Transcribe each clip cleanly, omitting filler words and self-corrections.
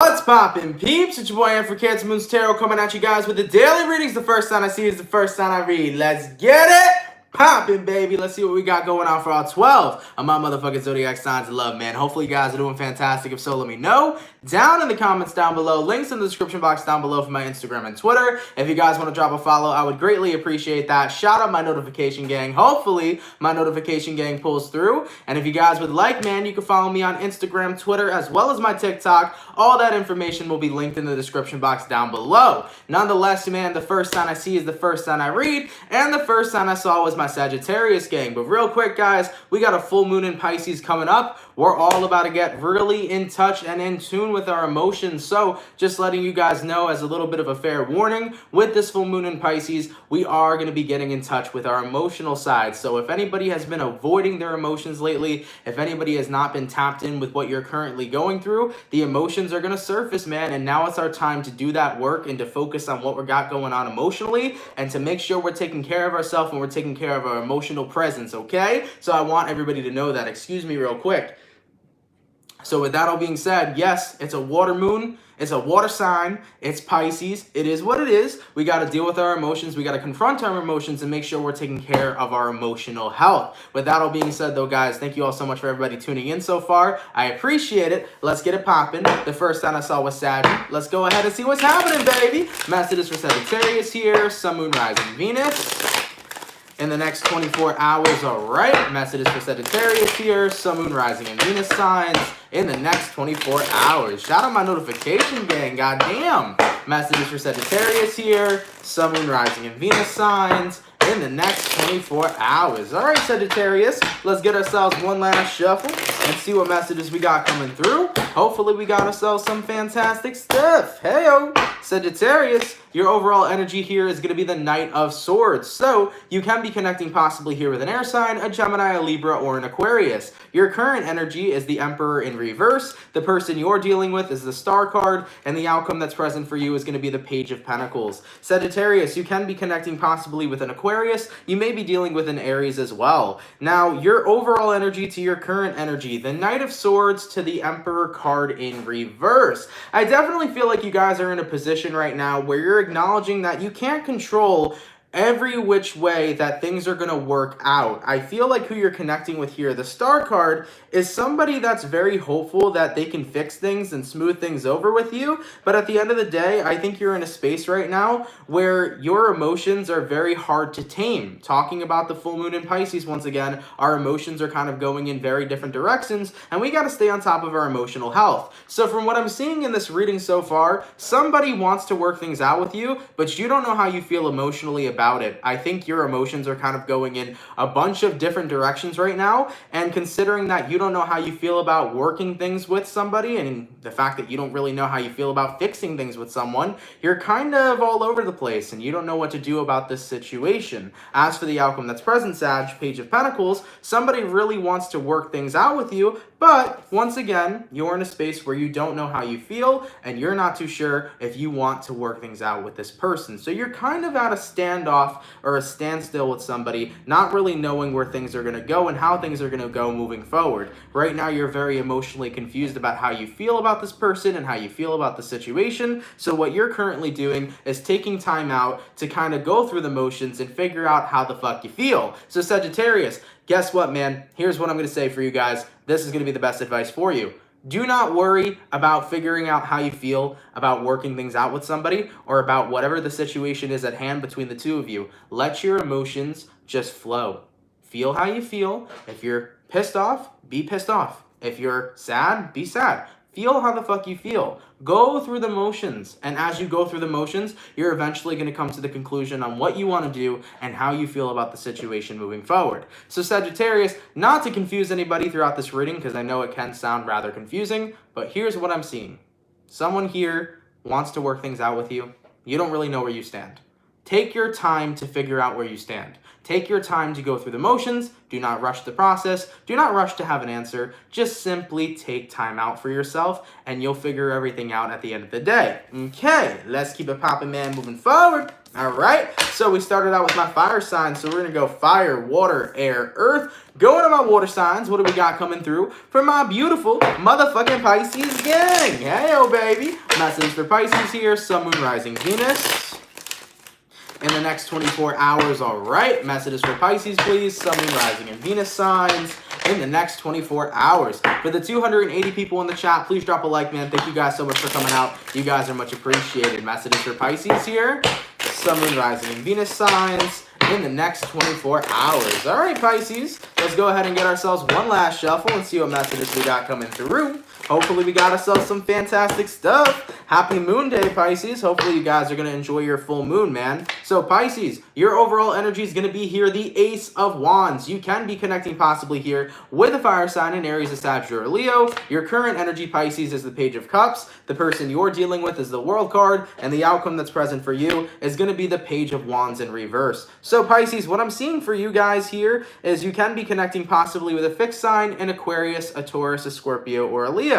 What's poppin', peeps? It's your boy for CancerMoonsTarot coming at you guys with the daily readings. The first sign I see is the first sign I read. Let's get it poppin', baby. Let's see what we got going on for all 12 of my motherfucking zodiac signs of love, man. Hopefully you guys are doing fantastic. If so, let me know down in the comments down below. Links in the description box down below for my Instagram and Twitter. If you guys want to drop a follow, I would greatly appreciate that. Shout out my notification gang. Hopefully my notification gang pulls through. And if you guys would like, man, you can follow me on Instagram, Twitter, as well as my TikTok. All that information will be linked in the description box down below. Nonetheless, man, the first sign I see is the first sign I read. And the first sign I saw was my Sagittarius gang. But real quick, guys, we got a full moon in Pisces coming up. We're all about to get really in touch and in tune with our emotions. So just letting you guys know as a little bit of a fair warning, with this full moon in Pisces, we are going to be getting in touch with our emotional side. So if anybody has been avoiding their emotions lately, if anybody has not been tapped in with what you're currently going through, the emotions are going to surface, man. And now it's our time to do that work and to focus on what we got going on emotionally and to make sure we're taking care of ourselves and we're taking care of our emotional presence, okay? So I want everybody to know that. Excuse me real quick. So with that all being said, yes, it's a water moon. It's a water sign. It's Pisces. It is what it is. We got to deal with our emotions. We got to confront our emotions and make sure we're taking care of our emotional health. With that all being said, though, guys, thank you all so much for everybody tuning in so far. I appreciate it. Let's get it popping. The first sign I saw was Sag. Let's go ahead and see what's happening, baby. Messages for Sagittarius here. Sun, Moon, Rising, Venus. In the next 24 hours, all right. Messages for Sagittarius here. Sun, Moon, Rising, and Venus signs in the next 24 hours. Shout out my notification gang, goddamn. Messages for Sagittarius here. Sun, Moon, Rising, and Venus signs in the next 24 hours. All right, Sagittarius, let's get ourselves one last shuffle and see what messages we got coming through. Hopefully we got ourselves some fantastic stuff. Hey-o, Sagittarius, your overall energy here is going to be the Knight of Swords. So you can be connecting possibly here with an air sign, a Gemini, a Libra, or an Aquarius. Your current energy is the Emperor in reverse. The person you're dealing with is the Star card, and the outcome that's present for you is going to be the Page of Pentacles. Sagittarius, you can be connecting possibly with an Aquarius. You may be dealing with an Aries as well. Now, your overall energy to your current energy, the Knight of Swords to the Emperor card in reverse. I definitely feel like you guys are in a position right now where you're acknowledging that you can't control every which way that things are going to work out. I feel like who you're connecting with here, the Star card, is somebody that's very hopeful that they can fix things and smooth things over with you. But at the end of the day, I think you're in a space right now where your emotions are very hard to tame. Talking about the full moon in Pisces, once again, our emotions are kind of going in very different directions, and we got to stay on top of our emotional health. So from what I'm seeing in this reading so far, somebody wants to work things out with you, but you don't know how you feel emotionally about it. I think your emotions are kind of going in a bunch of different directions right now, and considering that you don't know how you feel about working things with somebody, and the fact that you don't really know how you feel about fixing things with someone, you're kind of all over the place, and you don't know what to do about this situation. As for the outcome that's present, Sag, Page of Pentacles, somebody really wants to work things out with you, but once again, you're in a space where you don't know how you feel, and you're not too sure if you want to work things out with this person. So you're kind of at a standoff or a standstill with somebody, not really knowing where things are going to go and how things are going to go moving forward. Right now, you're very emotionally confused about how you feel about this person and how you feel about the situation. So what you're currently doing is taking time out to kind of go through the motions and figure out how the fuck you feel. So Sagittarius, guess what, man? Here's what I'm going to say for you guys. This is going to be the best advice for you. Do not worry about figuring out how you feel about working things out with somebody or about whatever the situation is at hand between the two of you. Let your emotions just flow. Feel how you feel. If you're pissed off, be pissed off. If you're sad, be sad. Feel how the fuck you feel. Go through the motions. And as you go through the motions, you're eventually going to come to the conclusion on what you want to do and how you feel about the situation moving forward. So Sagittarius, not to confuse anybody throughout this reading, because I know it can sound rather confusing, but here's what I'm seeing. Someone here wants to work things out with you. You don't really know where you stand. Take your time to figure out where you stand. Take your time to go through the motions. Do not rush the process. Do not rush to have an answer. Just simply take time out for yourself and you'll figure everything out at the end of the day. Okay, let's keep it popping, man, moving forward. All right, so we started out with my fire signs. So we're going to go fire, water, air, earth. Going to my water signs. What do we got coming through for my beautiful motherfucking Pisces gang? Hey-o, baby. Message for Pisces here. Sun, Moon, Rising, Venus. In the next 24 hours, all right. Messages for Pisces, please. Sun, Moon, Rising, and Venus signs in the next 24 hours. For the 280 people in the chat, please drop a like, man. Thank you guys so much for coming out. You guys are much appreciated. Messages for Pisces here. Sun, Moon, Rising, and Venus signs in the next 24 hours. All right, Pisces. Let's go ahead and get ourselves one last shuffle and see what messages we got coming through. Hopefully we got ourselves some fantastic stuff. Happy Moon Day, Pisces. Hopefully you guys are going to enjoy your full moon, man. So Pisces, your overall energy is going to be here, the Ace of Wands. You can be connecting possibly here with a fire sign in Aries, a Sagittarius, or Leo. Your current energy, Pisces, is the Page of Cups. The person you're dealing with is the World card. And the outcome that's present for you is going to be the Page of Wands in reverse. So Pisces, what I'm seeing for you guys here is you can be connecting possibly with a fixed sign, an Aquarius, a Taurus, a Scorpio, or a Leo.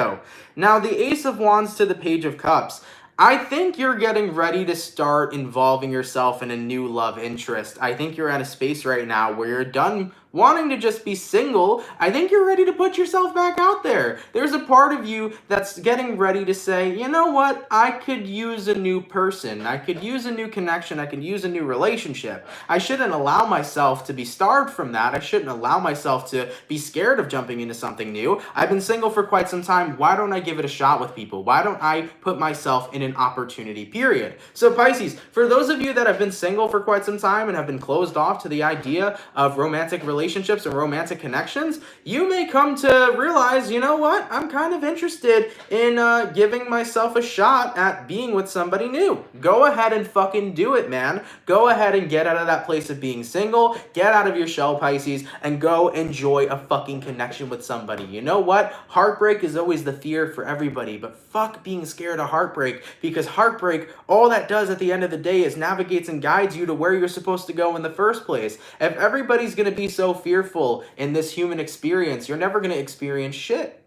Now, the Ace of Wands to the Page of Cups. I think you're getting ready to start involving yourself in a new love interest. I think you're at a space right now where you're done wanting to just be single. I think you're ready to put yourself back out there. There's a part of you that's getting ready to say, you know what? I could use a new person. I could use a new connection. I could use a new relationship. I shouldn't allow myself to be starved from that. I shouldn't allow myself to be scared of jumping into something new. I've been single for quite some time. Why don't I give it a shot with people? Why don't I put myself in an opportunity period? So Pisces, for those of you that have been single for quite some time and have been closed off to the idea of romantic relationships and romantic connections, you may come to realize, you know what? I'm kind of interested in giving myself a shot at being with somebody new. Go ahead and fucking do it, man. Go ahead and get out of that place of being single, get out of your shell, Pisces, and go enjoy a fucking connection with somebody. You know what? Heartbreak is always the fear for everybody, but fuck being scared of heartbreak, because heartbreak, all that does at the end of the day is navigates and guides you to where you're supposed to go in the first place. If everybody's going to be so fearful in this human experience, you're never going to experience shit.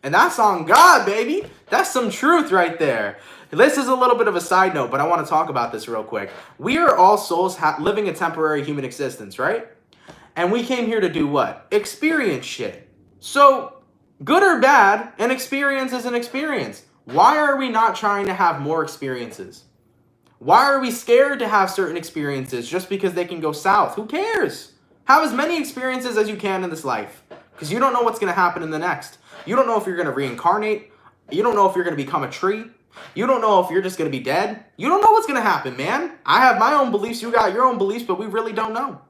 And that's on God, baby. That's some truth right there. This is a little bit of a side note, but I want to talk about this real quick. We are all souls living a temporary human existence, right? And we came here to do what? Experience shit. So, good or bad, an experience is an experience. Why are we not trying to have more experiences? Why are we scared to have certain experiences just because they can go south? Who cares? Have as many experiences as you can in this life, because you don't know what's going to happen in the next. You don't know if you're going to reincarnate. You don't know if you're going to become a tree. You don't know if you're just going to be dead. You don't know what's going to happen, man. I have my own beliefs. You got your own beliefs, but we really don't know.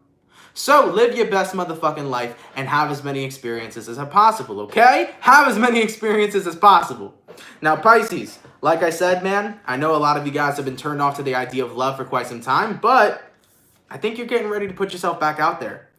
So live your best motherfucking life and have as many experiences as possible, okay? Have as many experiences as possible. Now, Pisces, like I said, man, I know a lot of you guys have been turned off to the idea of love for quite some time, but I think you're getting ready to put yourself back out there.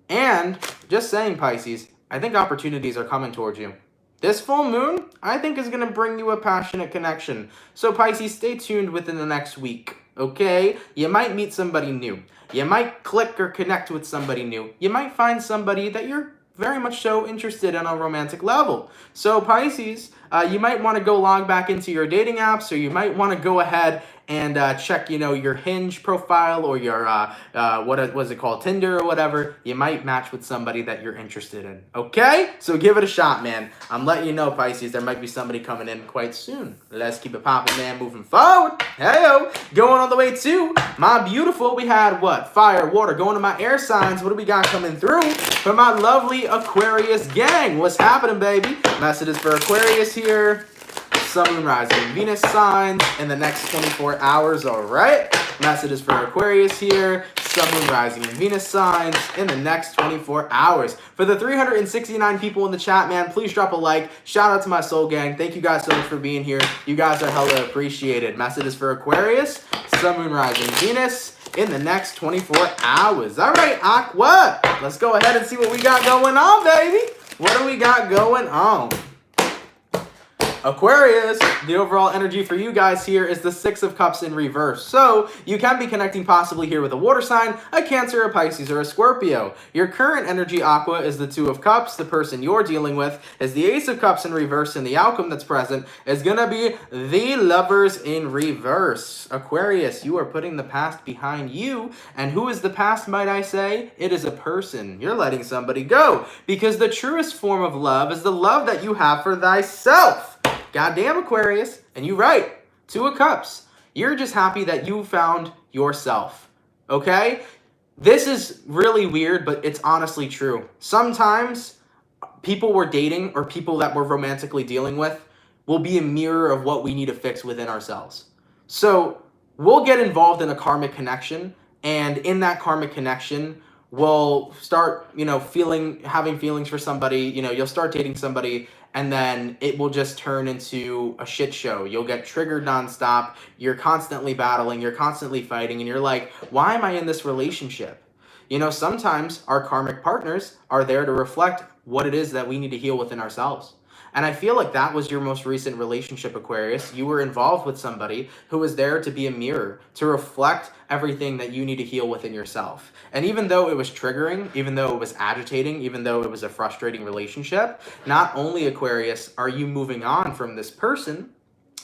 And just saying, Pisces, I think opportunities are coming towards you. This full moon, I think, is going to bring you a passionate connection. So Pisces, stay tuned within the next week, okay? You might meet somebody new. You might click or connect with somebody new. You might find somebody that you're very much so interested in on a romantic level. So Pisces, you might want to go log back into your dating apps, or you might want to go ahead and check, you know, your Hinge profile or your, what was it called, Tinder or whatever. You might match with somebody that you're interested in, okay? So give it a shot, man. I'm letting you know, Pisces, there might be somebody coming in quite soon. Let's keep it popping, man, moving forward. Hey-o, going all the way to my beautiful, we had what? Fire, water, going to my air signs. What do we got coming through for my lovely Aquarius gang? What's happening, baby? Messages for Aquarius here. Sun, Moon, Rising, Venus signs in the next 24 hours, all right? Messages for Aquarius here. Sun, Moon, Rising, and Venus signs in the next 24 hours. For the 369 people in the chat, man, please drop a like. Shout out to my soul gang. Thank you guys so much for being here. You guys are hella appreciated. Messages for Aquarius. Sun, Moon, Rising, Venus in the next 24 hours. All right, Aqua, let's go ahead and see what we got going on, baby. What do we got going on? Aquarius, the overall energy for you guys here is the Six of Cups in reverse. So you can be connecting possibly here with a water sign, a Cancer, a Pisces, or a Scorpio. Your current energy, Aqua, is the Two of Cups. The person you're dealing with is the Ace of Cups in reverse, and the outcome that's present is going to be the Lovers in reverse. Aquarius, you are putting the past behind you. And who is the past, might I say? It is a person. You're letting somebody go, because the truest form of love is the love that you have for thyself. Goddamn, Aquarius. And you're right. Two of Cups. You're just happy that you found yourself. Okay? This is really weird, but it's honestly true. Sometimes people we're dating or people that we're romantically dealing with will be a mirror of what we need to fix within ourselves. So we'll get involved in a karmic connection, and in that karmic connection, we'll start, having feelings for somebody. You'll start dating somebody, and then it will just turn into a shit show. You'll get triggered nonstop. You're constantly battling. You're constantly fighting. And you're like, why am I in this relationship? Sometimes our karmic partners are there to reflect what it is that we need to heal within ourselves. And I feel like that was your most recent relationship, Aquarius. You were involved with somebody who was there to be a mirror, to reflect everything that you need to heal within yourself. And even though it was triggering, even though it was agitating, even though it was a frustrating relationship, not only, Aquarius, are you moving on from this person,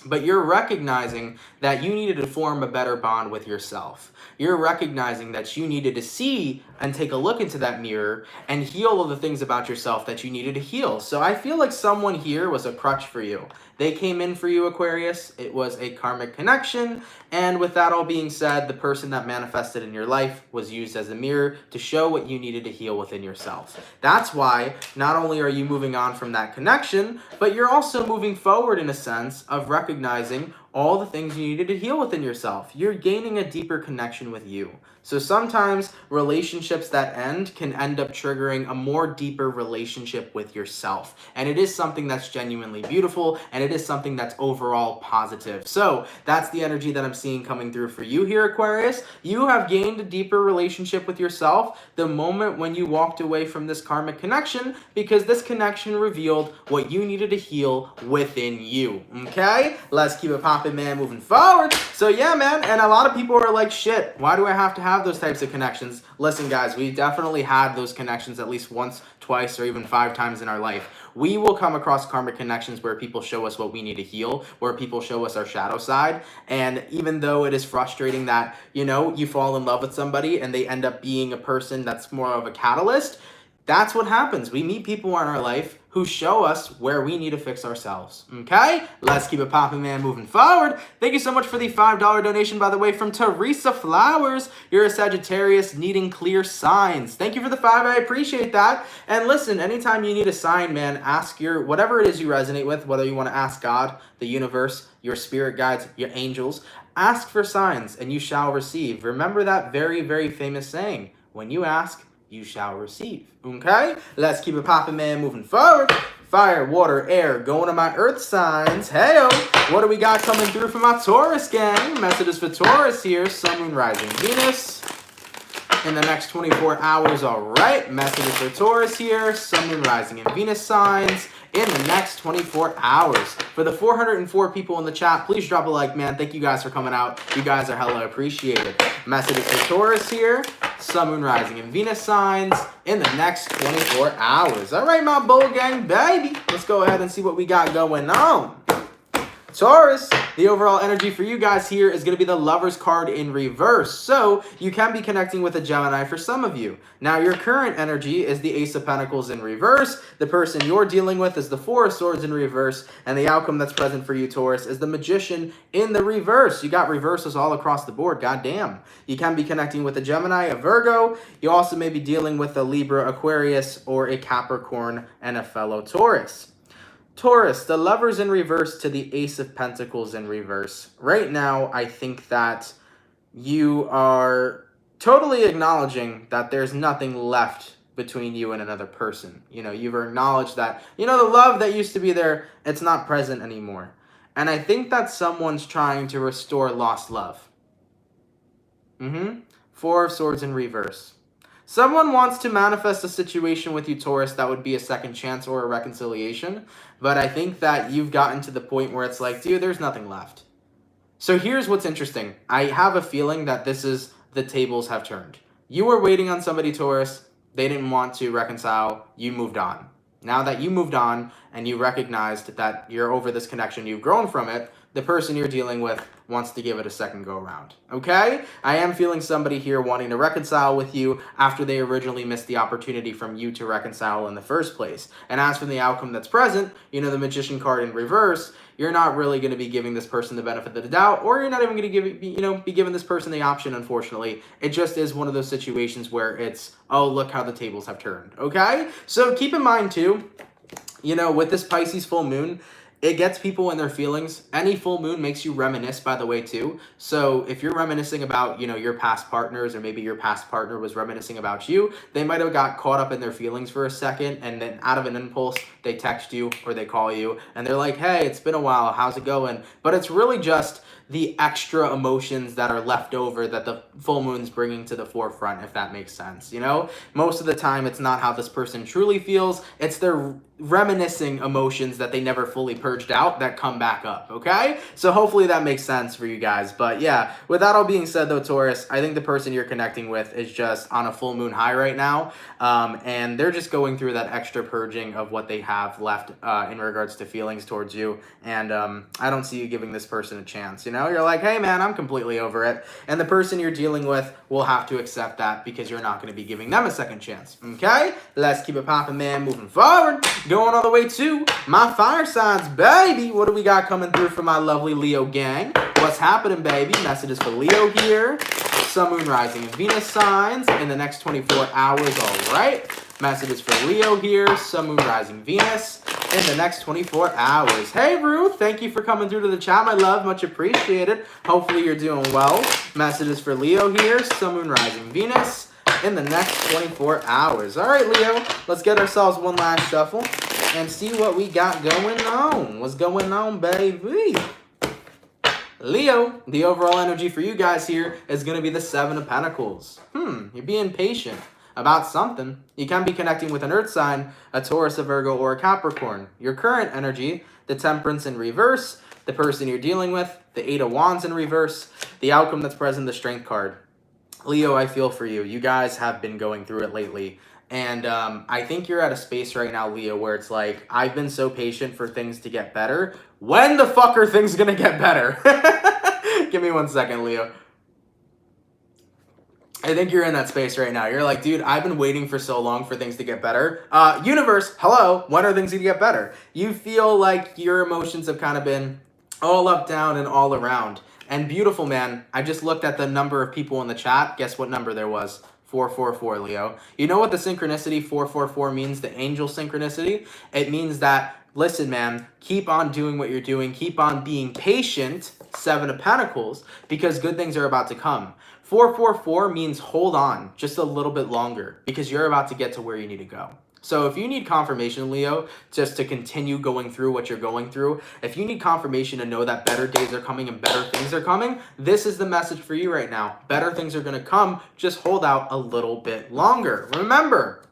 but you're recognizing that you needed to form a better bond with yourself. You're recognizing that you needed to see and take a look into that mirror and heal all the things about yourself that you needed to heal. So I feel like someone here was a crutch for you. They came in for you, Aquarius. It was a karmic connection. And with that all being said, the person that manifested in your life was used as a mirror to show what you needed to heal within yourself. That's why not only are you moving on from that connection, but you're also moving forward in a sense of recognizing all the things you needed to heal within yourself. You're gaining a deeper connection with you. So sometimes relationships that end can end up triggering a more deeper relationship with yourself. And it is something that's genuinely beautiful, and it is something that's overall positive. So that's the energy that I'm seeing coming through for you here, Aquarius. You have gained a deeper relationship with yourself the moment when you walked away from this karmic connection, because this connection revealed what you needed to heal within you. Okay? Let's keep it popping, man, moving forward. So yeah, man, and a lot of people are like, shit, why do I have to have those types of connections? Listen, guys, we definitely had those connections at least once, twice, or even 5 times in our life. We will come across karmic connections where people show us what we need to heal, where people show us our shadow side. And even though it is frustrating that, you fall in love with somebody and they end up being a person that's more of a catalyst, that's what happens. We meet people in our life who show us where we need to fix ourselves. Okay? Let's keep it popping, man, moving forward. Thank you so much for the $5 donation, by the way, from Teresa Flowers. You're a Sagittarius needing clear signs. Thank you for the 5. I appreciate that. And listen, anytime you need a sign, man, ask whatever it is you resonate with, whether you want to ask God, the universe, your spirit guides, your angels, ask for signs and you shall receive. Remember that very, very famous saying, when you ask, you shall receive. Okay? Let's keep it popping, man, moving forward. Fire, water, air, going to my earth signs. Hey-o! What do we got coming through for my Taurus gang? Messages for Taurus here. Sun, Moon, Rising, Venus. In the next 24 hours, all right. Messages for Taurus here. Sun, Moon, Rising, and Venus signs in the next 24 hours. For the 404 people in the chat, please drop a like, man. Thank you guys for coming out. You guys are hella appreciated. Messages for Taurus here. Sun, Moon, Rising, and Venus signs in the next 24 hours. All right, my bull gang, baby. Let's go ahead and see what we got going on. Taurus, the overall energy for you guys here is going to be the Lovers card in reverse. So you can be connecting with a Gemini for some of you. Now, your current energy is the Ace of Pentacles in reverse. The person you're dealing with is the Four of Swords in reverse. And the outcome that's present for you, Taurus, is the Magician in the reverse. You got reversals all across the board. Goddamn. You can be connecting with a Gemini, a Virgo. You also may be dealing with a Libra, Aquarius, or a Capricorn and a fellow Taurus. Taurus, the Lovers in reverse to the Ace of Pentacles in reverse. Right now, I think that you are totally acknowledging that there's nothing left between you and another person. You've acknowledged that, the love that used to be there, it's not present anymore. And I think that someone's trying to restore lost love. Four of Swords in reverse. Someone wants to manifest a situation with you, Taurus, that would be a second chance or a reconciliation. But I think that you've gotten to the point where it's like, dude, there's nothing left. So here's what's interesting. I have a feeling that this is the tables have turned. You were waiting on somebody, Taurus. They didn't want to reconcile. You moved on. Now that you moved on and you recognized that you're over this connection, you've grown from it, the person you're dealing with wants to give it a second go around. Okay? I am feeling somebody here wanting to reconcile with you after they originally missed the opportunity from you to reconcile in the first place. And as for the outcome that's present, you know, the Magician card in reverse, you're not really going to be giving this person the benefit of the doubt, or you're not even going to be giving this person the option, unfortunately. It just is one of those situations where it's, oh, look how the tables have turned. Okay? So keep in mind too, you know, with this Pisces full moon, it gets people in their feelings. Any full moon makes you reminisce, by the way, too. So if you're reminiscing about, you know, your past partners, or maybe your past partner was reminiscing about you, they might have got caught up in their feelings for a second, and then out of an impulse, they text you or they call you, and they're like, hey, it's been a while, how's it going? But it's really just the extra emotions that are left over that the full moon's bringing to the forefront, if that makes sense, you know? Most of the time, it's not how this person truly feels, it's their reminiscing emotions that they never fully purged out that come back up, okay? So hopefully that makes sense for you guys. But yeah, with that all being said though, Taurus, I think the person you're connecting with is just on a full moon high right now, and they're just going through that extra purging of what they have left in regards to feelings towards you, and I don't see you giving this person a chance, you know? You're like, hey man, I'm completely over it, and the person you're dealing with will have to accept that because you're not going to be giving them a second chance, okay? Let's keep it popping, man, moving forward. Going all the way to my fire signs, baby. What do we got coming through for my lovely Leo gang? What's happening, baby? Messages for Leo here. Sun, Moon, Rising, and Venus signs in the next 24 hours, all right? Messages for Leo here. Sun, Moon, Rising, Venus in the next 24 hours. Hey, Ruth. Thank you for coming through to the chat, my love. Much appreciated. Hopefully you're doing well. Messages for Leo here. Sun, Moon, Rising, Venus in the next 24 hours. All right, Leo, let's get ourselves one last shuffle and see what we got going on. What's going on, baby? Leo, the overall energy for you guys here is going to be the Seven of Pentacles. You're being patient about something. You can be connecting with an earth sign, a Taurus, a Virgo, or a Capricorn. Your current energy, the Temperance in reverse, the person you're dealing with, the Eight of Wands in reverse, the outcome that's present, the Strength card. Leo, I feel for you. You guys have been going through it lately. And I think you're at a space right now, Leo, where it's like, I've been so patient for things to get better. When the fuck are things gonna get better? Give me 1 second, Leo. I think you're in that space right now. You're like, dude, I've been waiting for so long for things to get better. Universe, hello, when are things gonna get better? You feel like your emotions have kind of been all up, down, and all around. And beautiful, man. I just looked at the number of people in the chat. Guess what number there was? 444, Leo. You know what the synchronicity 444 means? The angel synchronicity? It means that, listen, man, keep on doing what you're doing. Keep on being patient, Seven of Pentacles, because good things are about to come. 444 means hold on just a little bit longer because you're about to get to where you need to go. So if you need confirmation, Leo, just to continue going through what you're going through, if you need confirmation to know that better days are coming and better things are coming, this is the message for you right now. Better things are going to come. Just hold out a little bit longer. Remember,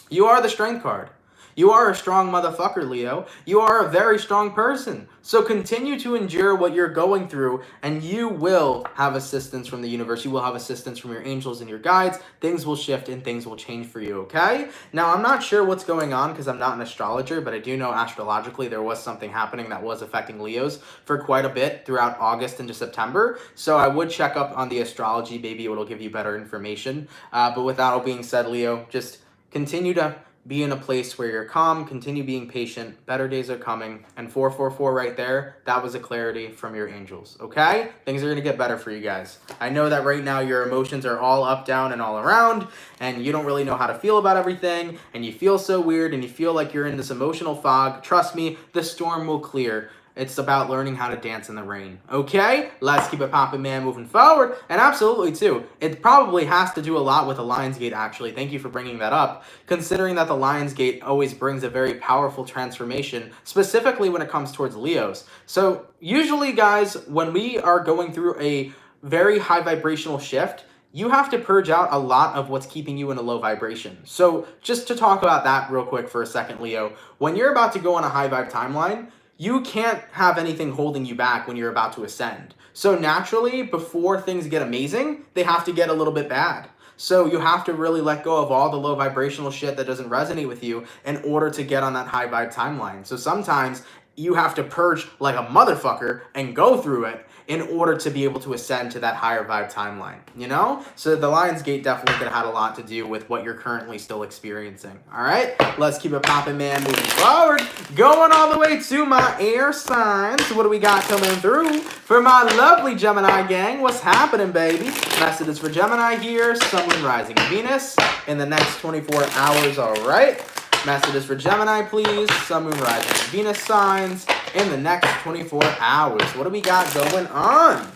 you are the Strength card. You are a strong motherfucker, Leo. You are a very strong person. So continue to endure what you're going through, and you will have assistance from the universe. You will have assistance from your angels and your guides. Things will shift and things will change for you, okay? Now, I'm not sure what's going on because I'm not an astrologer, but I do know astrologically there was something happening that was affecting Leos for quite a bit throughout August into September. So I would check up on the astrology. Maybe it'll give you better information. But with that all being said, Leo, just continue to be in a place where you're calm, continue being patient, better days are coming, and 444 right there, that was a clarity from your angels, okay? Things are going to get better for you guys. I know that right now your emotions are all up, down, and all around, and you don't really know how to feel about everything, and you feel so weird, and you feel like you're in this emotional fog. Trust me, the storm will clear. It's about learning how to dance in the rain. Okay? Let's keep it popping, man, moving forward. And absolutely, too, it probably has to do a lot with the Lion's Gate, actually. Thank you for bringing that up. Considering that the Lion's Gate always brings a very powerful transformation, specifically when it comes towards Leos. So usually, guys, when we are going through a very high vibrational shift, you have to purge out a lot of what's keeping you in a low vibration. So just to talk about that real quick for a second, Leo, when you're about to go on a high vibe timeline, you can't have anything holding you back when you're about to ascend. So naturally, before things get amazing, they have to get a little bit bad. So you have to really let go of all the low vibrational shit that doesn't resonate with you in order to get on that high vibe timeline. So sometimes you have to purge like a motherfucker and go through it in order to be able to ascend to that higher vibe timeline, you know? So the Lion's Gate definitely could have had a lot to do with what you're currently still experiencing, all right? Let's keep it popping, man, moving forward. Going all the way to my air signs. What do we got coming through? For my lovely Gemini gang, what's happening, baby? Messages for Gemini here, Sun, Moon, Rising, Venus in the next 24 hours, all right? Messages for Gemini, please. Sun, Moon, Rising, Venus signs in the next 24 hours. What do we got going on?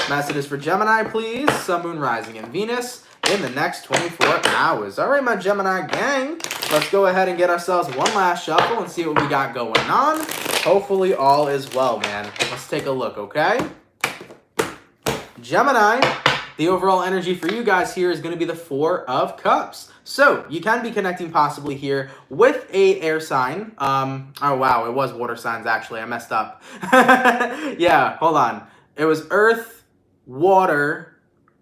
Messages for Gemini, please. Sun, Moon, Rising, and Venus in the next 24 hours. All right, my Gemini gang. Let's go ahead and get ourselves one last shuffle and see what we got going on. Hopefully all is well, man. Let's take a look, okay? Gemini, the overall energy for you guys here is going to be the Four of Cups. So you can be connecting possibly here with a air sign. Oh, wow, it was water signs, actually. I messed up. Yeah, hold on. It was earth, water,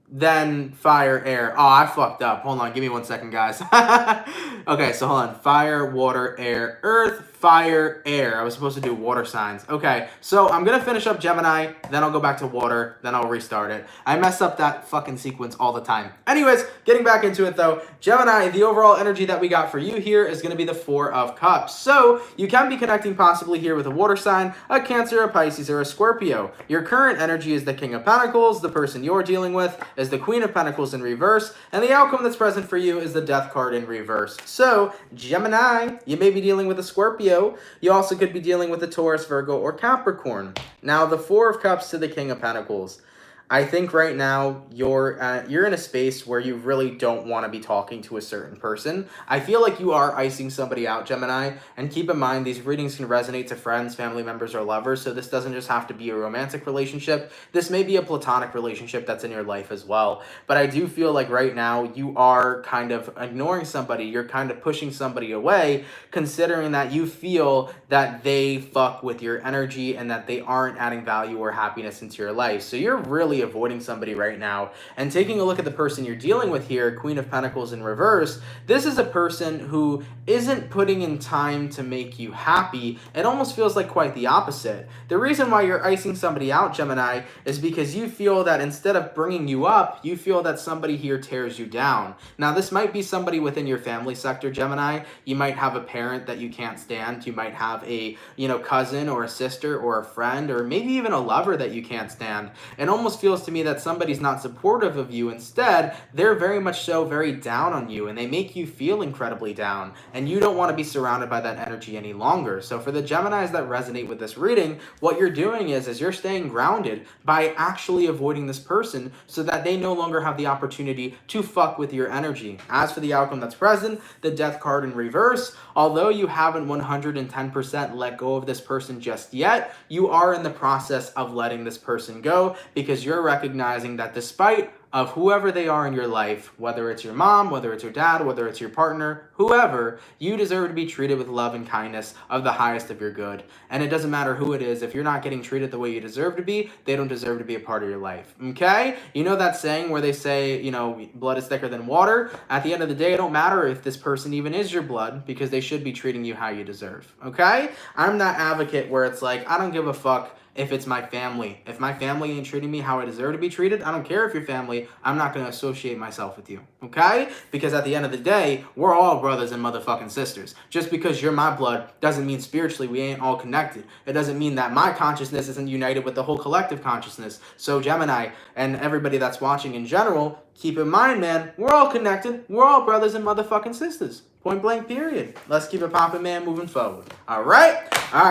then fire, air. Oh, I fucked up. Hold on, give me 1 second, guys. Okay, so hold on. Fire, water, air, earth, fire, air. I was supposed to do water signs. Okay, so I'm going to finish up Gemini, then I'll go back to water, then I'll restart it. I mess up that fucking sequence all the time. Anyways, getting back into it though, Gemini, the overall energy that we got for you here is going to be the Four of Cups. So you can be connecting possibly here with a water sign, a Cancer, a Pisces, or a Scorpio. Your current energy is the King of Pentacles. The person you're dealing with is the Queen of Pentacles in reverse, and the outcome that's present for you is the Death card in reverse. So, Gemini, you may be dealing with a Scorpio. You also could be dealing with a Taurus, Virgo, or Capricorn. Now, the Four of Cups to the King of Pentacles. I think right now you're in a space where you really don't want to be talking to a certain person. I feel like you are icing somebody out, Gemini, and keep in mind these readings can resonate to friends, family members, or lovers, so this doesn't just have to be a romantic relationship. This may be a platonic relationship that's in your life as well. But I do feel like right now you are kind of ignoring somebody, you're kind of pushing somebody away, considering that you feel that they fuck with your energy and that they aren't adding value or happiness into your life. So you're really avoiding somebody right now. And taking a look at the person you're dealing with here, Queen of Pentacles in reverse, this is a person who isn't putting in time to make you happy. It almost feels like quite the opposite. The reason why you're icing somebody out, Gemini, is because you feel that instead of bringing you up, you feel that somebody here tears you down. Now, this might be somebody within your family sector, Gemini. You might have a parent that you can't stand. You might have a, cousin or a sister or a friend or maybe even a lover that you can't stand. It almost feels to me that somebody's not supportive of you. Instead, they're very much so very down on you, and they make you feel incredibly down, and you don't want to be surrounded by that energy any longer. So for the Geminis that resonate with this reading, what you're doing is you're staying grounded by actually avoiding this person so that they no longer have the opportunity to fuck with your energy. As for the outcome that's present, the Death card in reverse, although you haven't 110% let go of this person just yet, you are in the process of letting this person go because you're recognizing that despite of whoever they are in your life, whether it's your mom, whether it's your dad, whether it's your partner, whoever, you deserve to be treated with love and kindness of the highest of your good. And it doesn't matter who it is. If you're not getting treated the way you deserve to be, they don't deserve to be a part of your life. Okay? You know that saying where they say, blood is thicker than water? At the end of the day, it don't matter if this person even is your blood because they should be treating you how you deserve. Okay? I'm that advocate where it's like, I don't give a fuck if it's my family. If my family ain't treating me how I deserve to be treated, I don't care if you're family, I'm not going to associate myself with you, okay? Because at the end of the day, we're all brothers and motherfucking sisters. Just because you're my blood doesn't mean spiritually we ain't all connected. It doesn't mean that my consciousness isn't united with the whole collective consciousness. So Gemini and everybody that's watching in general, keep in mind, man, we're all connected. We're all brothers and motherfucking sisters. Point blank period. Let's keep it popping, man, moving forward. All right,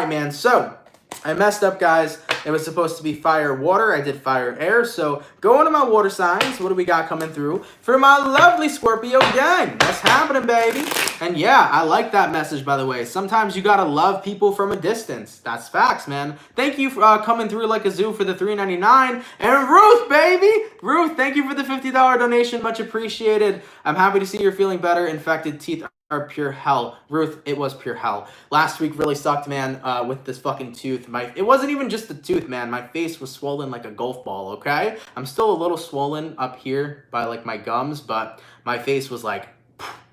man, so I messed up, guys. It was supposed to be fire, water. I did fire, air. So going to my water signs. What do we got coming through? For my lovely Scorpio gang. What's happening, baby? And yeah, I like that message, by the way. Sometimes you gotta love people from a distance. That's facts, man. Thank you for coming through like a zoo for the $3.99. And Ruth, baby! Ruth, thank you for the $50 donation. Much appreciated. I'm happy to see you're feeling better. Infected teeth are pure hell. Ruth, it was pure hell. Last week really sucked, man, with this fucking tooth. It wasn't even just the tooth, man. My face was swollen like a golf ball, okay? I'm still a little swollen up here by, like, my gums, but my face was, like,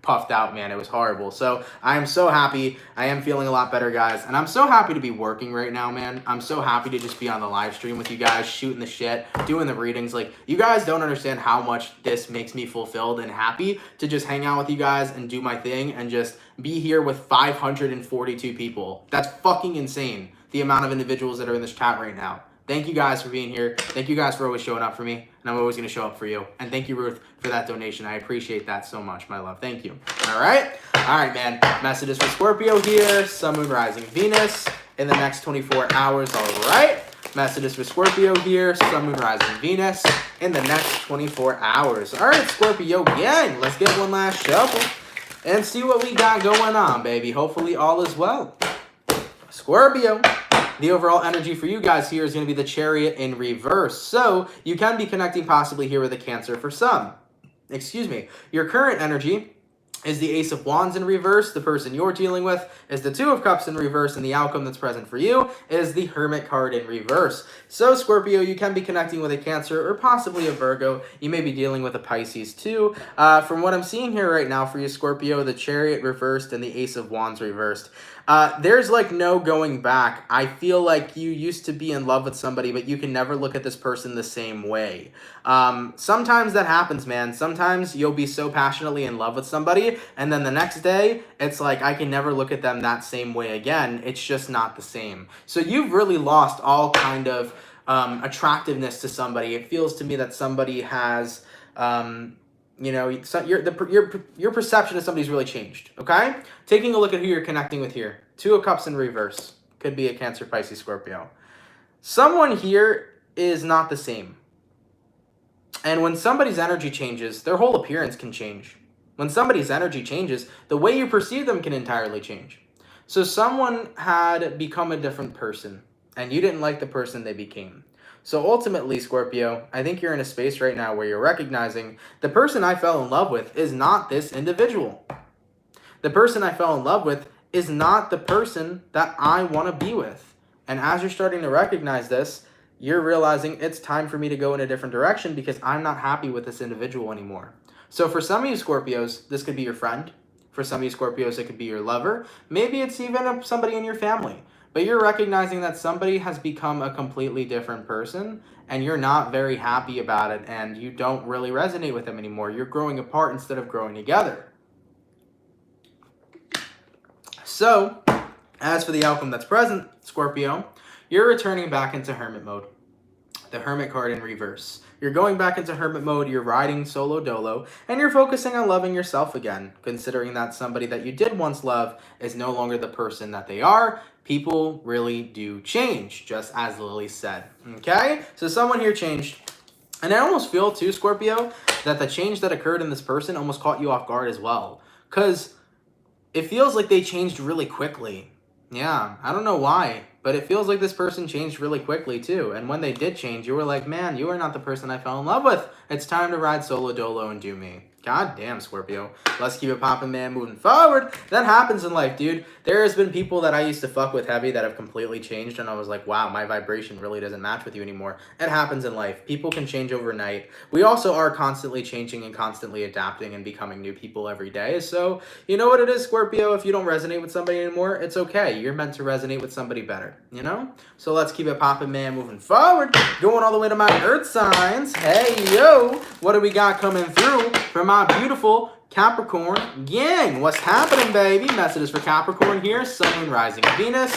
puffed out, man. It was horrible. So I am so happy. I am feeling a lot better, guys. And I'm so happy to be working right now, man. I'm so happy to just be on the live stream with you guys, shooting the shit, doing the readings. Like, you guys don't understand how much this makes me fulfilled and happy to just hang out with you guys and do my thing and just be here with 542 people. That's fucking insane, the amount of individuals that are in this chat right now. Thank you guys for being here. Thank you guys for always showing up for me. And I'm always going to show up for you. And thank you, Ruth, for that donation. I appreciate that so much, my love. Thank you. All right? All right, man. Messages for Scorpio here. Sun, Moon, Rising, Venus in the next 24 hours. All right? Messages for Scorpio here. Sun, Moon, Rising, Venus in the next 24 hours. All right, Scorpio gang. Let's get one last shuffle and see what we got going on, baby. Hopefully all is well. Scorpio. The overall energy for you guys here is going to be the Chariot in reverse. So you can be connecting possibly here with a Cancer for some. Excuse me. Your current energy is the Ace of Wands in reverse. The person you're dealing with is the Two of Cups in reverse, and the outcome that's present for you is the Hermit card in reverse. So Scorpio, you can be connecting with a Cancer or possibly a Virgo. You may be dealing with a Pisces too. From what I'm seeing here right now for you, Scorpio, the Chariot reversed and the Ace of Wands reversed. There's like no going back. I feel like you used to be in love with somebody, but you can never look at this person the same way. Sometimes that happens, man. Sometimes you'll be so passionately in love with somebody, and then the next day, it's like, I can never look at them that same way again. It's just not the same. So you've really lost all kind of attractiveness to somebody. It feels to me that somebody has... you know, so your perception of somebody's really changed, okay? Taking a look at who you're connecting with here. Two of Cups in reverse. Could be a Cancer, Pisces, Scorpio. Someone here is not the same. And when somebody's energy changes, their whole appearance can change. When somebody's energy changes, the way you perceive them can entirely change. So someone had become a different person, and you didn't like the person they became. So ultimately, Scorpio, I think you're in a space right now where you're recognizing the person I fell in love with is not this individual. The person I fell in love with is not the person that I want to be with. And as you're starting to recognize this, you're realizing it's time for me to go in a different direction because I'm not happy with this individual anymore. So for some of you Scorpios, this could be your friend. For some of you Scorpios, it could be your lover. Maybe it's even somebody in your family. But you're recognizing that somebody has become a completely different person and you're not very happy about it and you don't really resonate with them anymore. You're growing apart instead of growing together. So, as for the outcome that's present, Scorpio, you're returning back into Hermit mode. The Hermit card in reverse. You're going back into Hermit mode, you're riding solo dolo, and you're focusing on loving yourself again, considering that somebody that you did once love is no longer the person that they are. People really do change, just as Lily said, okay? So someone here changed. And I almost feel, too, Scorpio, that the change that occurred in this person almost caught you off guard as well. Because it feels like they changed really quickly. Yeah, I don't know why, but it feels like this person changed really quickly, too. And when they did change, you were like, man, you are not the person I fell in love with. It's time to ride solo dolo and do me. God damn, Scorpio. Let's keep it popping, man, moving forward. That happens in life, dude. There has been people that I used to fuck with heavy that have completely changed, and I was like, wow, my vibration really doesn't match with you anymore. It happens in life. People can change overnight. We also are constantly changing and constantly adapting and becoming new people every day. So, you know what it is, Scorpio? If you don't resonate with somebody anymore, it's okay. You're meant to resonate with somebody better, you know? So let's keep it popping, man, moving forward. Going all the way to my Earth signs. Hey, yo, what do we got coming through from my beautiful Capricorn gang? What's happening, baby? Messages for Capricorn here. Sun, Moon, Rising, Venus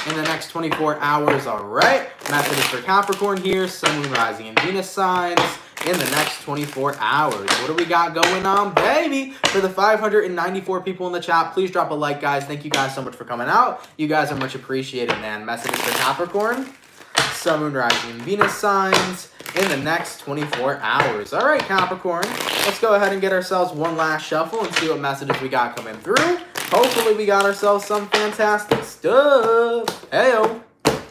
in the next 24 hours. All right. Messages for Capricorn here. Sun, Moon, Rising, and Venus signs in the next 24 hours. What do we got going on, baby? For the 594 people in the chat, please drop a like, guys. Thank you guys so much for coming out. You guys are much appreciated, man. Messages for Capricorn. Sun, Moon, Rising, and Venus signs in the next 24 hours. All right, Capricorn, let's go ahead and get ourselves one last shuffle and see what messages we got coming through. Hopefully we got ourselves some fantastic stuff. Heyo,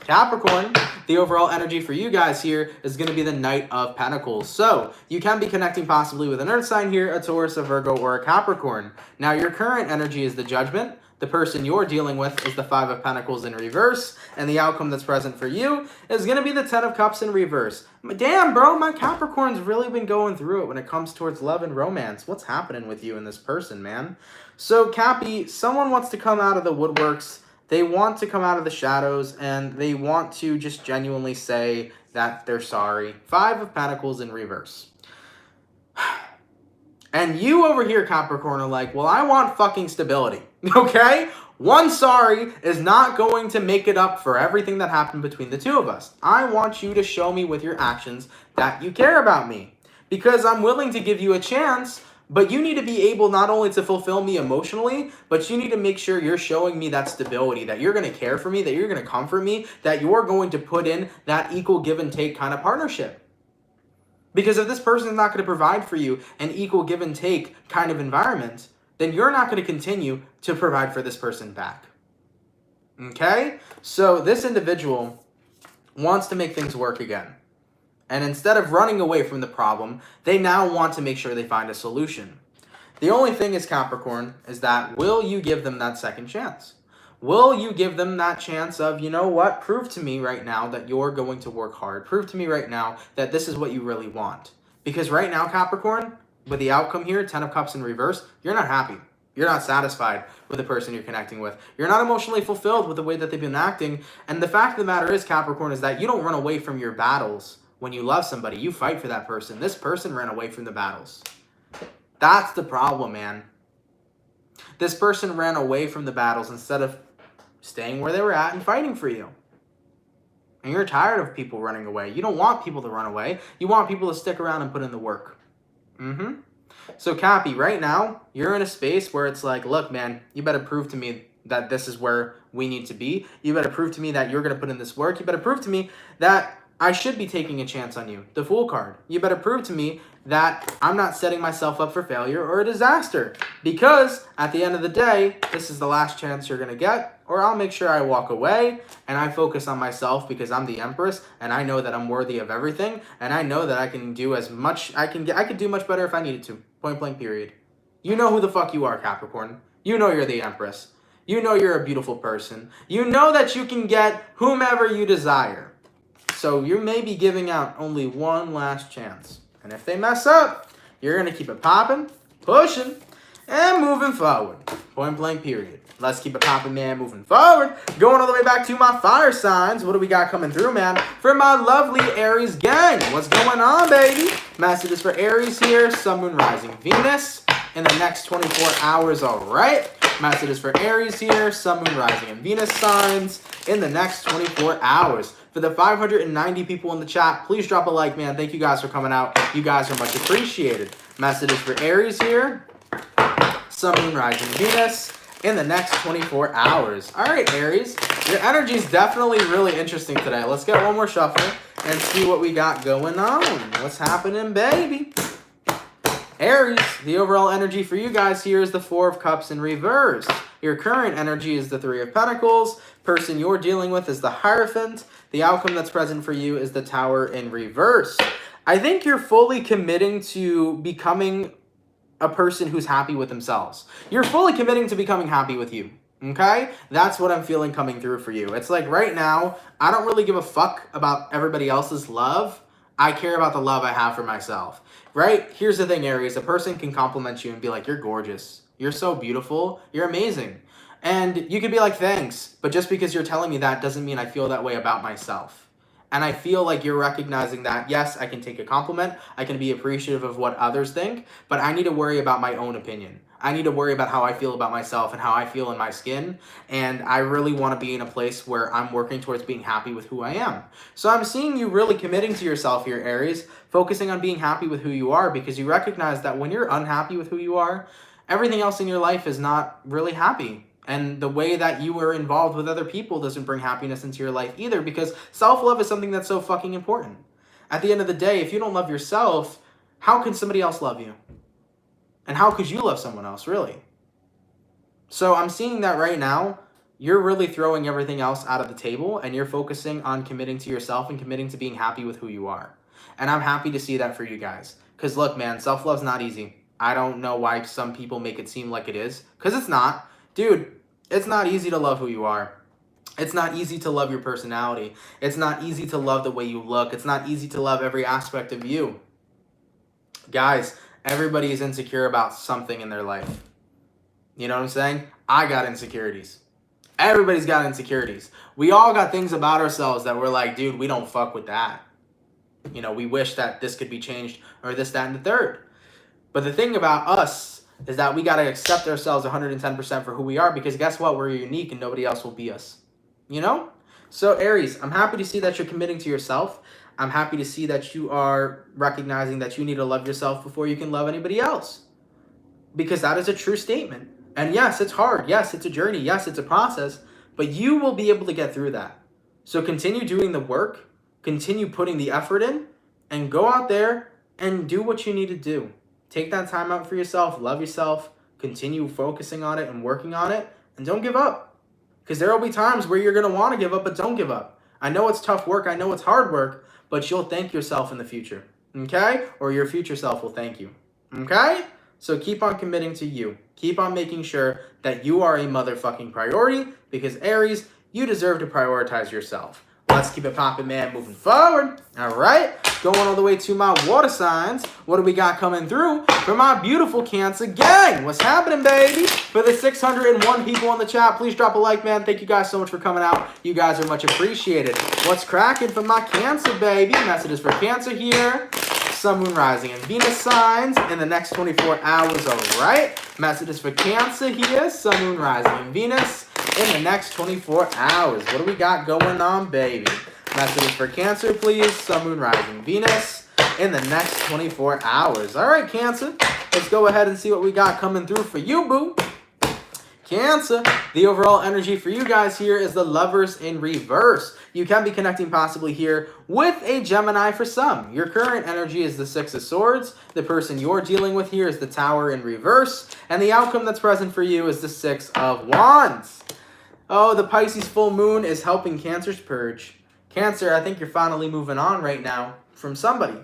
Capricorn, the overall energy for you guys here is going to be the Knight of Pentacles. So you can be connecting possibly with an earth sign here, a Taurus, a Virgo, or a Capricorn. Now your current energy is the Judgment. The person you're dealing with is the Five of Pentacles in reverse, and the outcome that's present for you is going to be the Ten of Cups in reverse. Damn, bro, my Capricorn's really been going through it when it comes towards love and romance. What's happening with you and this person, man? So, Cappy, someone wants to come out of the woodworks. They want to come out of the shadows, and they want to just genuinely say that they're sorry. Five of Pentacles in reverse. And you over here, Capricorn, are like, well, I want fucking stability, okay? One sorry is not going to make it up for everything that happened between the two of us. I want you to show me with your actions that you care about me, because I'm willing to give you a chance, but you need to be able not only to fulfill me emotionally, but you need to make sure you're showing me that stability, that you're going to care for me, that you're going to comfort me, that you're going to put in that equal give and take kind of partnership. Because if this person is not going to provide for you an equal give and take kind of environment, then you're not going to continue to provide for this person back. Okay? So this individual wants to make things work again. And instead of running away from the problem, they now want to make sure they find a solution. The only thing is, Capricorn, is that will you give them that second chance? Will you give them that chance of, you know what, prove to me right now that you're going to work hard. Prove to me right now that this is what you really want. Because right now, Capricorn, with the outcome here, Ten of Cups in reverse, you're not happy. You're not satisfied with the person you're connecting with. You're not emotionally fulfilled with the way that they've been acting. And the fact of the matter is, Capricorn, is that you don't run away from your battles when you love somebody. You fight for that person. This person ran away from the battles. That's the problem, man. This person ran away from the battles instead of staying where they were at and fighting for you. And you're tired of people running away. You don't want people to run away. You want people to stick around and put in the work. So, Cappy, right now, you're in a space where it's like, look, man, you better prove to me that this is where we need to be. You better prove to me that you're going to put in this work. You better prove to me that I should be taking a chance on you. The Fool card. You better prove to me that I'm not setting myself up for failure or a disaster. Because at the end of the day, this is the last chance you're going to get, or I'll make sure I walk away and I focus on myself because I'm the Empress and I know that I'm worthy of everything and I know that I can do as much, I could do much better if I needed to. Point blank period. You know who the fuck you are, Capricorn. You know you're the Empress. You know you're a beautiful person. You know that you can get whomever you desire. So you may be giving out only one last chance. And if they mess up, you're going to keep it popping, pushing, and moving forward. Point blank period. Let's keep it popping, man, moving forward. Going all the way back to my fire signs. What do we got coming through, man? For my lovely Aries gang. What's going on, baby? Messages for Aries here. Sun, Moon, Rising, Venus. In the next 24 hours, all right? Messages for Aries here. Sun, Moon, Rising, and Venus signs. In the next 24 hours. For the 590 people in the chat, please drop a like, man. Thank you guys for coming out. You guys are much appreciated. Messages for Aries here. Sun, Moon, Rising, Venus. In the next 24 hours. All right, Aries. Your energy is definitely really interesting today. Let's get one more shuffle and see what we got going on. What's happening, baby? Aries, the overall energy for you guys here is the Four of Cups in reverse. Your current energy is the Three of Pentacles. Person you're dealing with is the Hierophant. The outcome that's present for you is the Tower in reverse. I think you're fully committing to becoming a person who's happy with themselves. You're fully committing to becoming happy with you. Okay? That's what I'm feeling coming through for you. It's like right now, I don't really give a fuck about everybody else's love. I care about the love I have for myself. Right? Here's the thing, Aries. A person can compliment you and be like, you're gorgeous. You're so beautiful. You're amazing. And you could be like, thanks. But just because you're telling me that doesn't mean I feel that way about myself. And I feel like you're recognizing that, yes, I can take a compliment. I can be appreciative of what others think. But I need to worry about my own opinion. I need to worry about how I feel about myself and how I feel in my skin. And I really want to be in a place where I'm working towards being happy with who I am. So I'm seeing you really committing to yourself here, Aries, focusing on being happy with who you are, because you recognize that when you're unhappy with who you are, everything else in your life is not really happy. And the way that you are involved with other people doesn't bring happiness into your life either, because self-love is something that's so fucking important. At the end of the day, if you don't love yourself, how can somebody else love you? And how could you love someone else, really? So I'm seeing that right now, you're really throwing everything else out of the table and you're focusing on committing to yourself and committing to being happy with who you are. And I'm happy to see that for you guys. Because look, man, self-love's not easy. I don't know why some people make it seem like it is. Because it's not. Dude, it's not easy to love who you are. It's not easy to love your personality. It's not easy to love the way you look. It's not easy to love every aspect of you. Guys, everybody is insecure about something in their life. You know what I'm saying? I got insecurities. Everybody's got insecurities. We all got things about ourselves that we're like, dude, we don't fuck with that. You know, we wish that this could be changed or this, that, and the third. But the thing about us is that we got to accept ourselves 110% for who we are, because guess what? We're unique and nobody else will be us. You know? So Aries, I'm happy to see that you're committing to yourself. I'm happy to see that you are recognizing that you need to love yourself before you can love anybody else. Because that is a true statement. And yes, it's hard. Yes, it's a journey. Yes, it's a process. But you will be able to get through that. So continue doing the work. Continue putting the effort in. And go out there and do what you need to do. Take that time out for yourself. Love yourself. Continue focusing on it and working on it. And don't give up. Because there will be times where you're going to want to give up, but don't give up. I know it's tough work. I know it's hard work. But you'll thank yourself in the future. Okay? Or your future self will thank you. Okay? So keep on committing to you. Keep on making sure that you are a motherfucking priority, because Aries, you deserve to prioritize yourself. Let's keep it popping, man, moving forward. All right, going all the way to my water signs. What do we got coming through for my beautiful Cancer gang? What's happening, baby? For the 601 people in the chat, please drop a like, man. Thank you guys so much for coming out. You guys are much appreciated. What's cracking for my Cancer, baby? Messages for Cancer here. Sun, Moon, Rising, and Venus signs in the next 24 hours, all right? Messages for Cancer here, Sun, Moon, Rising, and Venus in the next 24 hours. What do we got going on, baby? Messages for Cancer, please, Sun, Moon, Rising, Venus in the next 24 hours. All right, Cancer, let's go ahead and see what we got coming through for you, boo. Cancer, the overall energy for you guys here is the Lovers in reverse. You can be connecting possibly here with a Gemini for some. Your current energy is the Six of Swords. The person you're dealing with here is the Tower in reverse. And the outcome that's present for you is the Six of Wands. Oh, the Pisces full moon is helping Cancer's purge. Cancer, I think you're finally moving on right now from somebody.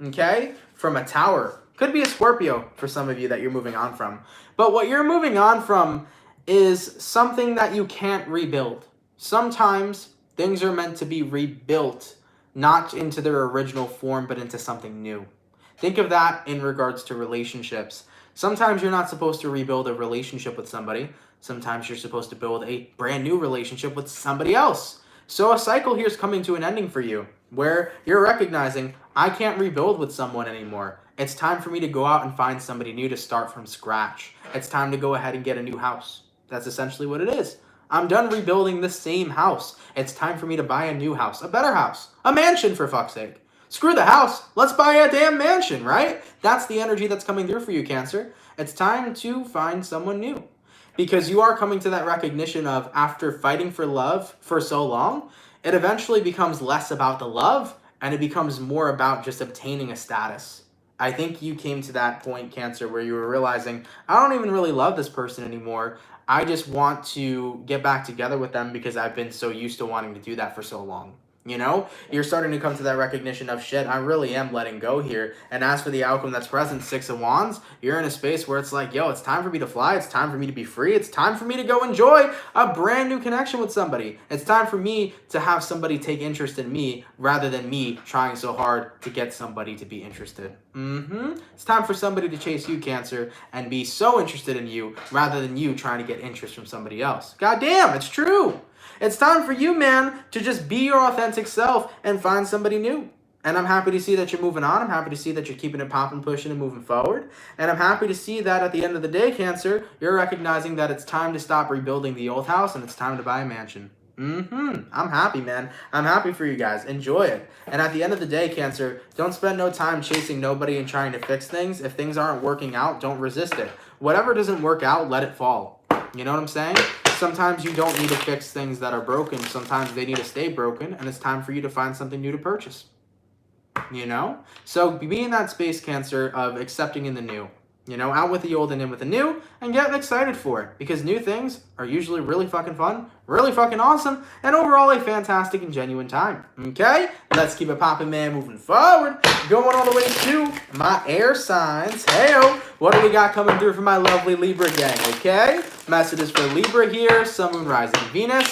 Okay? From a Tower. Could be a Scorpio for some of you that you're moving on from. But what you're moving on from is something that you can't rebuild. Sometimes things are meant to be rebuilt, not into their original form, but into something new. Think of that in regards to relationships. Sometimes you're not supposed to rebuild a relationship with somebody. Sometimes you're supposed to build a brand new relationship with somebody else. So a cycle here is coming to an ending for you, where you're recognizing, I can't rebuild with someone anymore. It's time for me to go out and find somebody new to start from scratch. It's time to go ahead and get a new house. That's essentially what it is. I'm done rebuilding the same house. It's time for me to buy a new house, a better house, a mansion for fuck's sake. Screw the house. Let's buy a damn mansion, right? That's the energy that's coming through for you, Cancer. It's time to find someone new. Because you are coming to that recognition of, after fighting for love for so long, it eventually becomes less about the love and it becomes more about just obtaining a status. I think you came to that point, Cancer, where you were realizing, I don't even really love this person anymore. I just want to get back together with them because I've been so used to wanting to do that for so long. You know, you're starting to come to that recognition of, shit, I really am letting go here. And as for the outcome that's present, Six of Wands, you're in a space where it's like, yo, it's time for me to fly. It's time for me to be free. It's time for me to go enjoy a brand new connection with somebody. It's time for me to have somebody take interest in me rather than me trying so hard to get somebody to be interested. It's time for somebody to chase you, Cancer, and be so interested in you rather than you trying to get interest from somebody else. God damn, it's true. It's time for you, man, to just be your authentic self and find somebody new. And I'm happy to see that you're moving on. I'm happy to see that you're keeping it popping, pushing, and moving forward. And I'm happy to see that at the end of the day, Cancer, you're recognizing that it's time to stop rebuilding the old house and it's time to buy a mansion. I'm happy, man. I'm happy for you guys. Enjoy it. And at the end of the day, Cancer, don't spend no time chasing nobody and trying to fix things. If things aren't working out, don't resist it. Whatever doesn't work out, let it fall. You know what I'm saying? Sometimes you don't need to fix things that are broken. Sometimes they need to stay broken, and it's time for you to find something new to purchase. you know? So be in that space, Cancer, of accepting in the new. You know, out with the old and in with the new, and getting excited for it. Because new things are usually really fucking fun, really fucking awesome, and overall a fantastic and genuine time. Okay? Let's keep it popping, man, moving forward. Going all the way to my air signs. Heyo! What do we got coming through for my lovely Libra gang, okay? Messages for Libra here, Sun, Moon, Rising, Venus.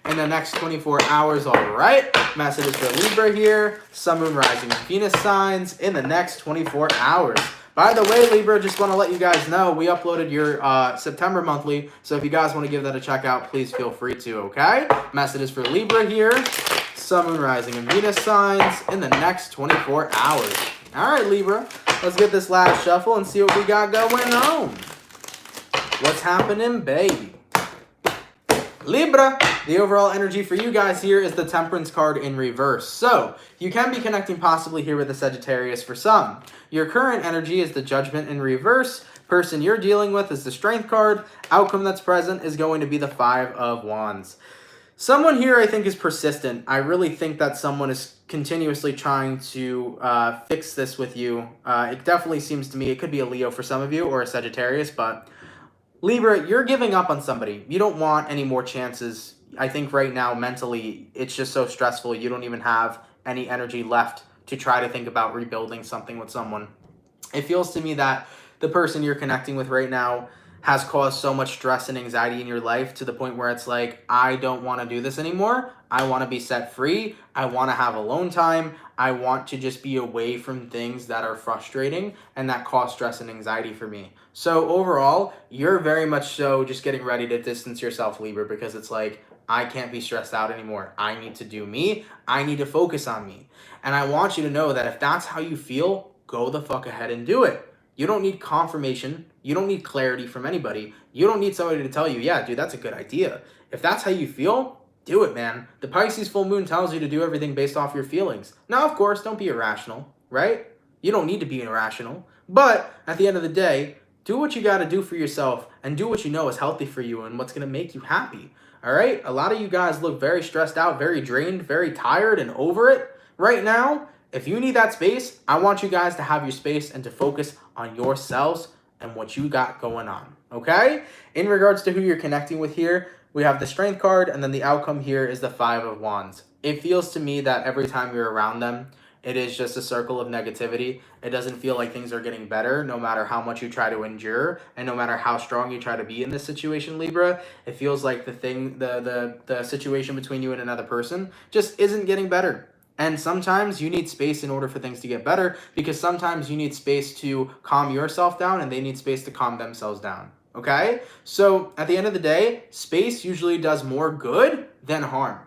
In the next 24 hours, all right. Messages for Libra here, Sun, Moon, Rising, Venus signs in the next 24 hours. By the way, Libra, just want to let you guys know, we uploaded your September monthly, so if you guys want to give that a check out, please feel free to, okay? Messages for Libra here, Sun, Moon, Rising, and Venus signs in the next 24 hours. All right, Libra, let's get this last shuffle and see what we got going on. What's happening, baby? Libra, the overall energy for you guys here is the Temperance card in reverse. So, you can be connecting possibly here with the Sagittarius for some. Your current energy is the Judgment in reverse. Person you're dealing with is the Strength card. Outcome that's present is going to be the Five of Wands. Someone here I think is persistent. I really think that someone is continuously trying to fix this with you. It definitely seems to me, it could be a Leo for some of you or a Sagittarius, but Libra, you're giving up on somebody. You don't want any more chances. I think right now, mentally, it's just so stressful. You don't even have any energy left to try to think about rebuilding something with someone. It feels to me that the person you're connecting with right now has caused so much stress and anxiety in your life to the point where it's like, I don't want to do this anymore. I want to be set free. I want to have alone time. I want to just be away from things that are frustrating and that cause stress and anxiety for me. So overall, you're very much so just getting ready to distance yourself, Libra, because it's like, I can't be stressed out anymore. I need to do me. I need to focus on me. And I want you to know that if that's how you feel, go the fuck ahead and do it. You don't need confirmation. You don't need clarity from anybody. You don't need somebody to tell you, yeah, dude, that's a good idea. If that's how you feel, do it, man. The Pisces full moon tells you to do everything based off your feelings. Now, of course, don't be irrational, right? You don't need to be irrational. But at the end of the day, do what you got to do for yourself and do what you know is healthy for you and what's going to make you happy. All right? A lot of you guys look very stressed out, very drained, very tired and over it right now. If you need that space, I want you guys to have your space and to focus on yourselves and what you got going on, okay? In regards to who you're connecting with here, we have the Strength card, and then the outcome here is the Five of Wands. It feels to me that every time you're around them, it is just a circle of negativity. It doesn't feel like things are getting better, no matter how much you try to endure, and no matter how strong you try to be in this situation, Libra. It feels like the situation between you and another person just isn't getting better. And sometimes you need space in order for things to get better, because sometimes you need space to calm yourself down and they need space to calm themselves down, okay? So at the end of the day, space usually does more good than harm.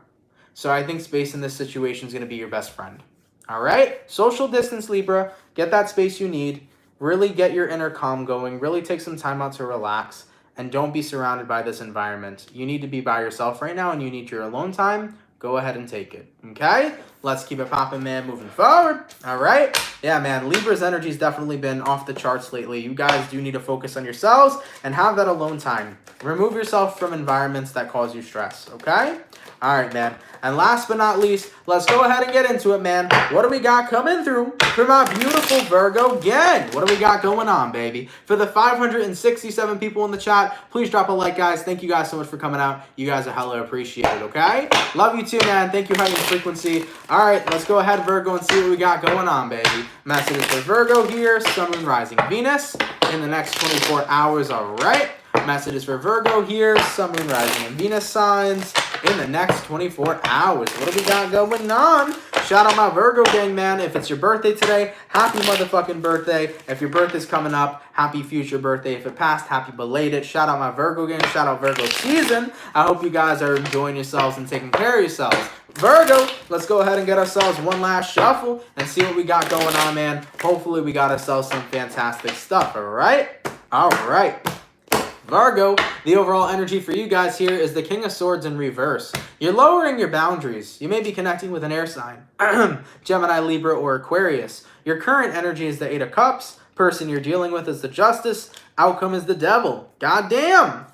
So I think space in this situation is going to be your best friend, all right? Social distance, Libra. Get that space you need. Really get your inner calm going. Really take some time out to relax. And don't be surrounded by this environment. You need to be by yourself right now and you need your alone time. Go ahead and take it, okay? Let's keep it popping, man, moving forward. All right? Yeah, man, Libra's energy's definitely been off the charts lately. You guys do need to focus on yourselves and have that alone time. Remove yourself from environments that cause you stress, okay? All right, man. And last but not least, let's go ahead and get into it, man. What do we got coming through for my beautiful Virgo gang? What do we got going on, baby? For the 567 people in the chat, please drop a like, guys. Thank you guys so much for coming out. You guys are hella appreciated, okay? Love you too, man. Thank you, Heightened Frequency. All right, let's go ahead, Virgo, and see what we got going on, baby. Messages for Virgo here, Sun, Moon, Rising, Venus in the next 24 hours, all right? Messages for Virgo here, Sun, Moon, Rising, and Venus signs in the next 24 hours. What do we got going on? Shout out my Virgo gang, man. If it's your birthday today, happy motherfucking birthday. If your birthday's coming up, happy future birthday. If it passed, happy belated. Shout out my Virgo gang. Shout out Virgo season. I hope you guys are enjoying yourselves and taking care of yourselves. Virgo, let's go ahead and get ourselves one last shuffle and see what we got going on, man. Hopefully we got ourselves some fantastic stuff, all right? All right. Virgo, the overall energy for you guys here is the King of Swords in reverse. You're lowering your boundaries. You may be connecting with an air sign, Gemini, Libra, or Aquarius. Your current energy is the Eight of Cups. Person you're dealing with is the Justice. Outcome is the Devil. God damn.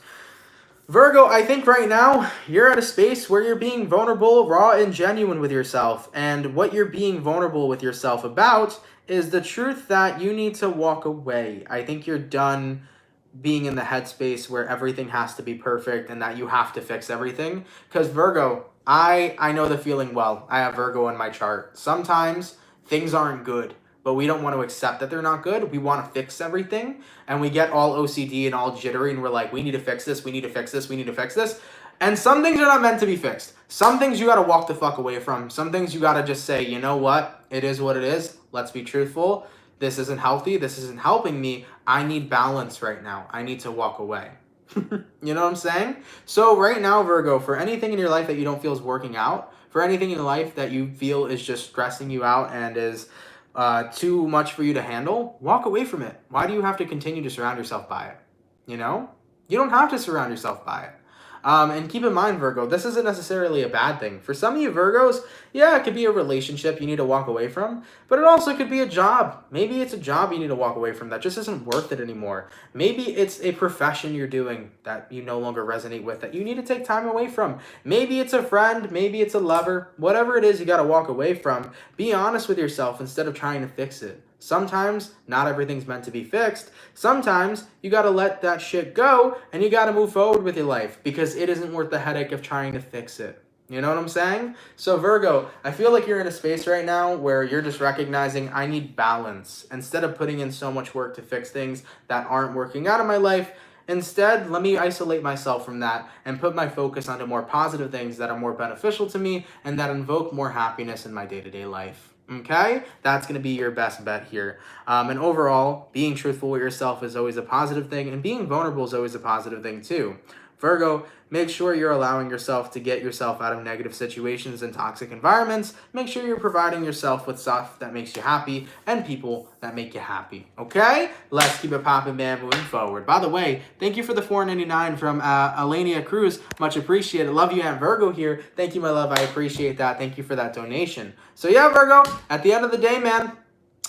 Virgo, I think right now you're at a space where you're being vulnerable, raw, and genuine with yourself. And what you're being vulnerable with yourself about is the truth that you need to walk away. I think you're done being in the headspace where everything has to be perfect and that you have to fix everything. Because Virgo, I know the feeling well. I have Virgo in my chart. Sometimes things aren't good, but we don't want to accept that they're not good. We want to fix everything, and we get all OCD and all jittery, and we're like, we need to fix this, we need to fix this, we need to fix this. And some things are not meant to be fixed. Some things you got to walk the fuck away from. Some things you got to just say, you know what? It is what it is. Let's be truthful. This isn't healthy. This isn't helping me. I need balance right now. I need to walk away. You know what I'm saying? So right now, Virgo, for anything in your life that you don't feel is working out, for anything in your life that you feel is just stressing you out and is too much for you to handle, walk away from it. Why do you have to continue to surround yourself by it? You know? You don't have to surround yourself by it. And keep in mind, Virgo, this isn't necessarily a bad thing. For some of you Virgos, yeah, it could be a relationship you need to walk away from, but it also could be a job. Maybe it's a job you need to walk away from that just isn't worth it anymore. Maybe it's a profession you're doing that you no longer resonate with, that you need to take time away from. Maybe it's a friend, maybe it's a lover. Whatever it is you got to walk away from, be honest with yourself instead of trying to fix it. Sometimes not everything's meant to be fixed. Sometimes you got to let that shit go and you got to move forward with your life because it isn't worth the headache of trying to fix it. You know what I'm saying? So Virgo, I feel like you're in a space right now where you're just recognizing I need balance. Instead of putting in so much work to fix things that aren't working out in my life, instead, let me isolate myself from that and put my focus onto more positive things that are more beneficial to me and that invoke more happiness in my day-to-day life. Okay, that's going to be your best bet here. And overall, being truthful with yourself is always a positive thing, and being vulnerable is always a positive thing too. Virgo, make sure you're allowing yourself to get yourself out of negative situations and toxic environments. Make sure you're providing yourself with stuff that makes you happy and people that make you happy. Okay? Let's keep it popping, man, moving forward. By the way, thank you for the $4.99 from Alania Cruz. Much appreciated. Love you, Aunt Virgo here. Thank you, my love. I appreciate that. Thank you for that donation. So yeah, Virgo, at the end of the day, man,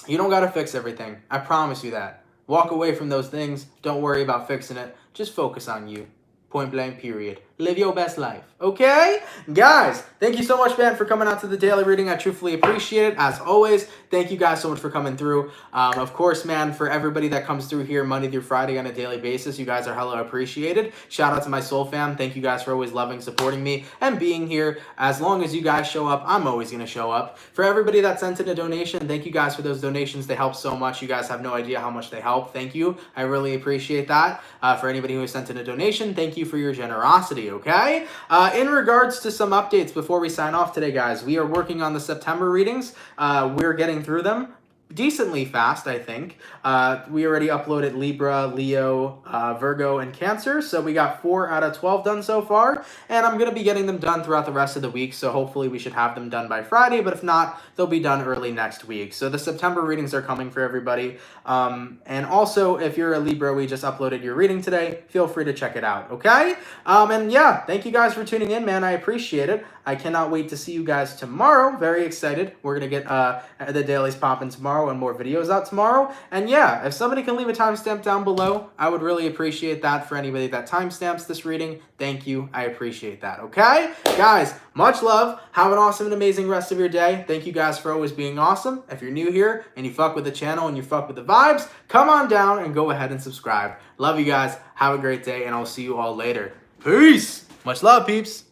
you don't got to fix everything. I promise you that. Walk away from those things. Don't worry about fixing it. Just focus on you. Point blank, period. Live your best life. Okay? Guys, thank you so much, man, for coming out to the daily reading. I truthfully appreciate it. As always, thank you guys so much for coming through. Of course, man, for everybody that comes through here Monday through Friday on a daily basis, you guys are hella appreciated. Shout out to my soul fam. Thank you guys for always loving, supporting me, and being here. As long as you guys show up, I'm always going to show up. For everybody that sent in a donation, thank you guys for those donations. They help so much. You guys have no idea how much they help. Thank you. I really appreciate that. For anybody who has sent in a donation, thank you for your generosity, okay? In regards to some updates before we sign off today, guys, we are working on the September readings. We're getting through them decently fast, I think. We already uploaded Libra, Leo, Virgo, and Cancer, so we got 4 out of 12 done so far, and I'm going to be getting them done throughout the rest of the week, so hopefully we should have them done by Friday, but if not, they'll be done early next week. So the September readings are coming for everybody, and also, if you're a Libra, we just uploaded your reading today, feel free to check it out, okay? And yeah, thank you guys for tuning in, man. I appreciate it. I cannot wait to see you guys tomorrow. Very excited. We're going to get the dailies popping tomorrow and more videos out tomorrow. And yeah, if somebody can leave a timestamp down below, I would really appreciate that. For anybody that timestamps this reading, thank you. I appreciate that. Okay? Guys, much love. Have an awesome and amazing rest of your day. Thank you guys for always being awesome. If you're new here and you fuck with the channel and you fuck with the vibes, come on down and go ahead and subscribe. Love you guys. Have a great day, and I'll see you all later. Peace. Much love, peeps.